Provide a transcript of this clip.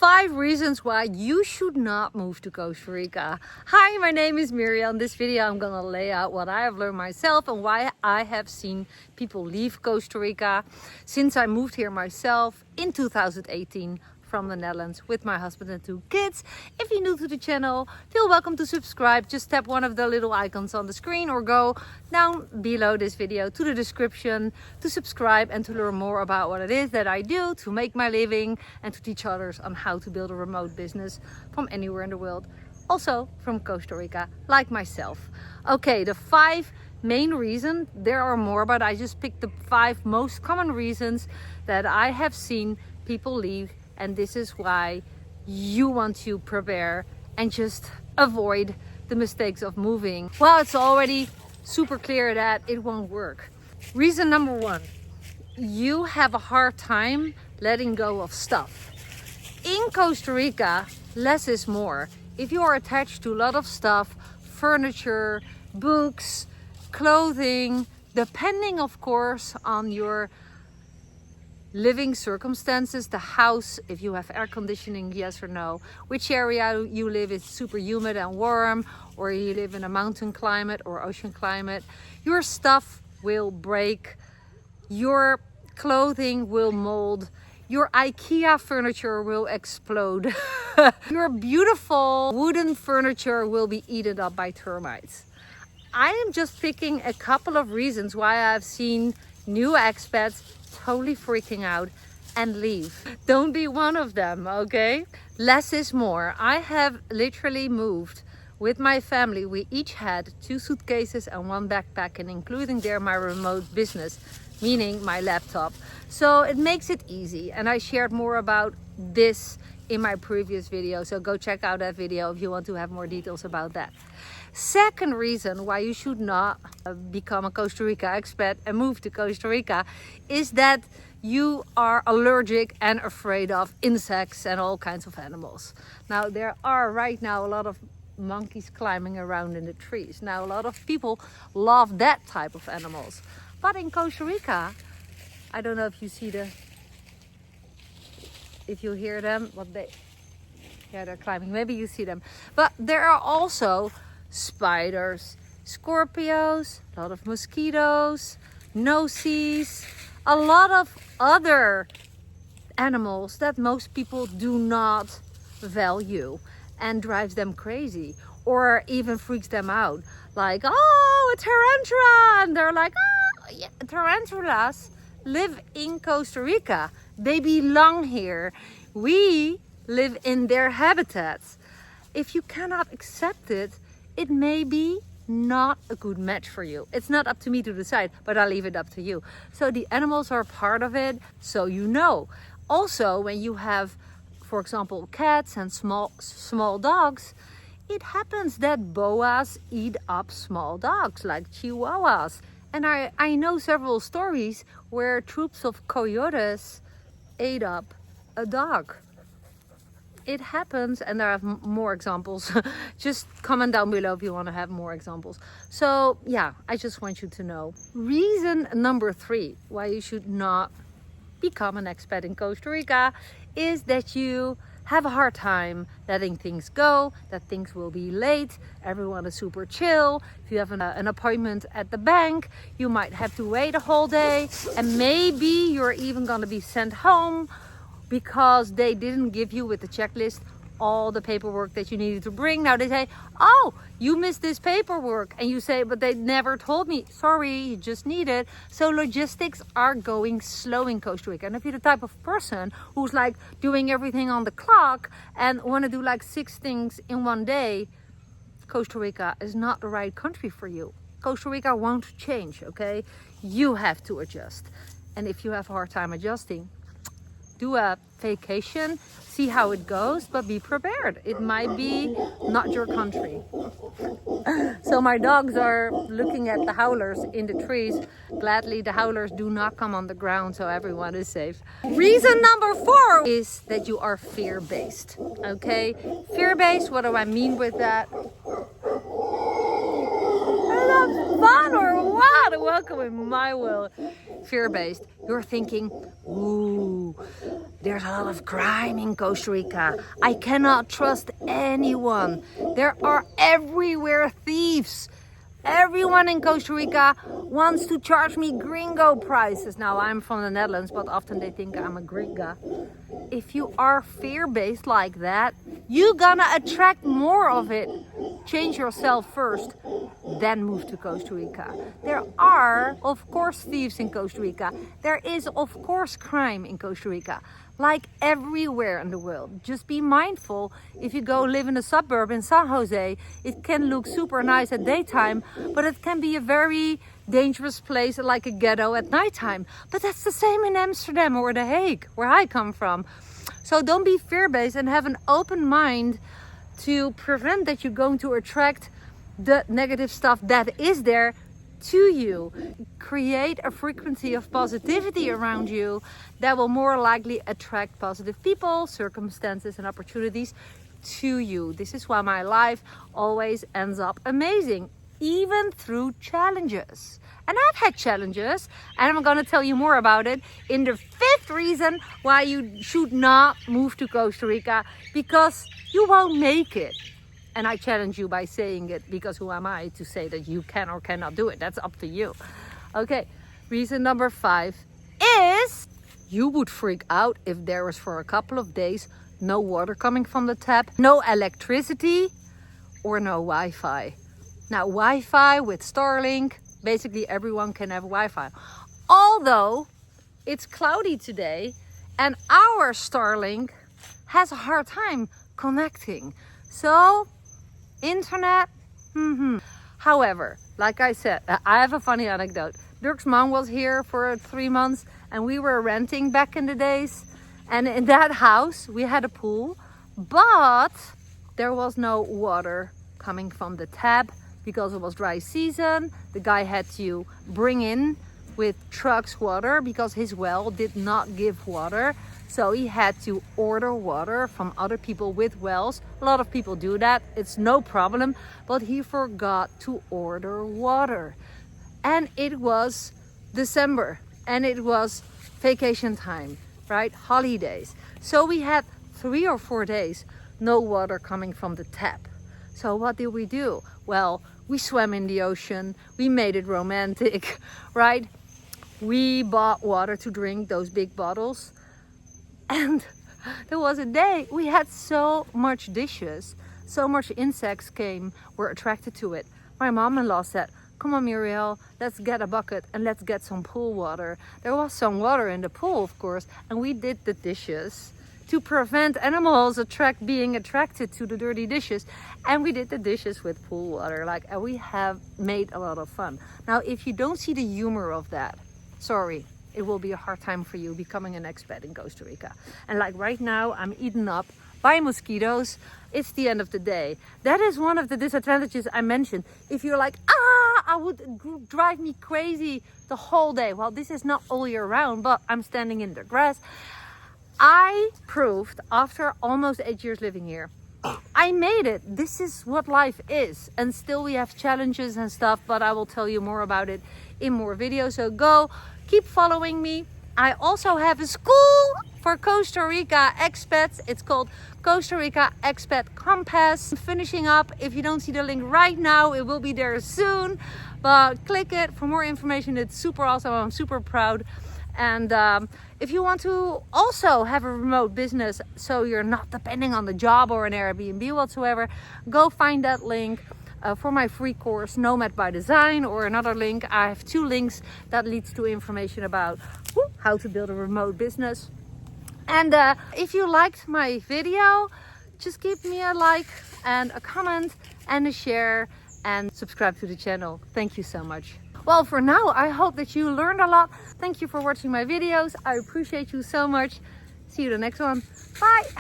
5 reasons why you should not move to Costa Rica. Hi, my name is Miriam. In this video I'm gonna lay out what I have learned myself and why I have seen people leave Costa Rica since I moved here myself in 2018 from the Netherlands with my husband and 2 kids. If you're new to the channel, feel welcome to subscribe. Just tap one of the little icons on the screen or go down below this video to the description to subscribe and to learn more about what it is that I do to make my living and to teach others on how to build a remote business from anywhere in the world, also from Costa Rica, like myself. Okay, the 5 main reasons, there are more, but I just picked the 5 most common reasons that I have seen people leave. And this is why you want to prepare and just avoid the mistakes of moving. Well, it's already super clear that it won't work. Reason number 1, you have a hard time letting go of stuff. In Costa Rica, less is more. If you are attached to a lot of stuff, furniture, books, clothing, depending of course on your living circumstances, the house, if you have air conditioning, yes or no, which area you live is super humid and warm, or you live in a mountain climate or ocean climate, your stuff will break, your clothing will mold, your IKEA furniture will explode, your beautiful wooden furniture will be eaten up by termites. I am just picking a couple of reasons why I've seen new expats totally freaking out and leave. Don't be one of them, okay? Less is more. I have literally moved with my family. We each had 2 suitcases and 1 backpack, and including there my remote business, meaning my laptop. So it makes it easy, and I shared more about this in my previous video, so go check out that video if you want to have more details about that. Second reason why you should not become a Costa Rica expat and move to Costa Rica is that you are allergic and afraid of insects and all kinds of animals. Now there are right now a lot of monkeys climbing around in the trees. Now a lot of people love that type of animals, but in Costa Rica, I don't know if you see if you hear them, they're climbing, maybe you see them, but there are also spiders, Scorpios, a lot of mosquitoes, nosies, a lot of other animals that most people do not value and drives them crazy or even freaks them out, like, oh, a tarantula, and they're like, oh yeah, tarantulas live in Costa Rica, they belong here, we live in their habitats. If you cannot accept it, it may be not a good match for you. It's not up to me to decide, but I'll leave it up to you. So the animals are part of it, so you know. Also, when you have, for example, cats and small dogs, it happens that boas eat up small dogs like chihuahuas. And I know several stories where troops of coyotes ate up a dog. It happens, and there are more examples. Just comment down below if you want to have more examples. So yeah, I just want you to know. Reason number 3 why you should not become an expat in Costa Rica is that you have a hard time letting things go, that things will be late, everyone is super chill. If you have an appointment at the bank, you might have to wait a whole day, and maybe you're even going to be sent home because they didn't give you with the checklist all the paperwork that you needed to bring. Now they say, oh, you missed this paperwork. And you say, but they never told me. Sorry, you just need it. So logistics are going slow in Costa Rica. And if you're the type of person who's like doing everything on the clock and want to do like 6 things in one day, Costa Rica is not the right country for you. Costa Rica won't change, okay? You have to adjust. And if you have a hard time adjusting, do a vacation, see how it goes, but be prepared. It might be not your country. So my dogs are looking at the howlers in the trees. Gladly, the howlers do not come on the ground, so everyone is safe. Reason number 4 is that you are fear-based, okay? Fear-based, what do I mean with that? Is that fun or what? Welcome in my world. Fear-based. You're thinking, ooh, There's a lot of crime in Costa Rica. I cannot trust anyone. There are everywhere thieves. Everyone in Costa Rica wants to charge me gringo prices. Now, I'm from the Netherlands, but often they think I'm a gringa. If you are fear-based like that, you're gonna attract more of it. Change yourself first, then move to Costa Rica. There are, of course, thieves in Costa Rica. There is, of course, crime in Costa Rica, like everywhere in the world. Just be mindful. If you go live in a suburb in San Jose, it can look super nice at daytime, but it can be a very dangerous place, like a ghetto at nighttime. But that's the same in Amsterdam or The Hague, where I come from. So don't be fear-based and have an open mind to prevent that you're going to attract the negative stuff that is there to you. Create a frequency of positivity around you that will more likely attract positive people, circumstances and opportunities to you. This is why my life always ends up amazing, even through challenges. And I've had challenges, and I'm going to tell you more about it in the 5th reason why you should not move to Costa Rica, because you won't make it. And I challenge you by saying it, because who am I to say that you can or cannot do it? That's up to you. Okay, reason number 5 is you would freak out if there was for a couple of days no water coming from the tap, no electricity, or no Wi-Fi. Now, Wi-Fi with Starlink, basically everyone can have Wi-Fi. Although it's cloudy today and our Starlink has a hard time connecting. So, internet, However, like I said, I have a funny anecdote. Dirk's mom was here for 3 months and we were renting back in the days. And in that house, we had a pool, but there was no water coming from the tap because it was dry season. The guy had to bring in with trucks water because his well did not give water. So he had to order water from other people with wells. A lot of people do that. It's no problem. But he forgot to order water. And it was December and it was vacation time, right? Holidays. So we had 3 or 4 days no water coming from the tap. So what did we do? Well, we swam in the ocean. We made it romantic, right? We bought water to drink, those big bottles. And there was a day we had so much dishes, so much insects were attracted to it. My mom-in-law said, "Come on, Muriel, let's get a bucket and let's get some pool water." There was some water in the pool, of course, and we did the dishes to prevent animals being attracted to the dirty dishes. And we did the dishes with pool water, and we have made a lot of fun. Now, if you don't see the humor of that, sorry, it will be a hard time for you becoming an expat in Costa Rica. And like right now, I'm eaten up by mosquitoes. It's the end of the day. That is one of the disadvantages I mentioned. If you're like, I would drive me crazy the whole day. Well, this is not all year round, but I'm standing in the grass. I proved after almost 8 years living here, I made it. This is what life is. And still we have challenges and stuff, but I will tell you more about it in more videos. So go, keep following me. I also have a school for Costa Rica expats. It's called Costa Rica Expat Compass. I'm finishing up. If you don't see the link right now, it will be there soon. But click it for more information. It's super awesome. I'm super proud. And if you want to also have a remote business so you're not depending on the job or an Airbnb whatsoever, go find that link for my free course Nomad by Design, or another link. I have 2 links that leads to information about how to build a remote business. And if you liked my video, just give me a like and a comment and a share and subscribe to the channel. Thank you so much. Well, for now, I hope that you learned a lot. Thank you for watching my videos. I appreciate you so much. See you the next one. Bye.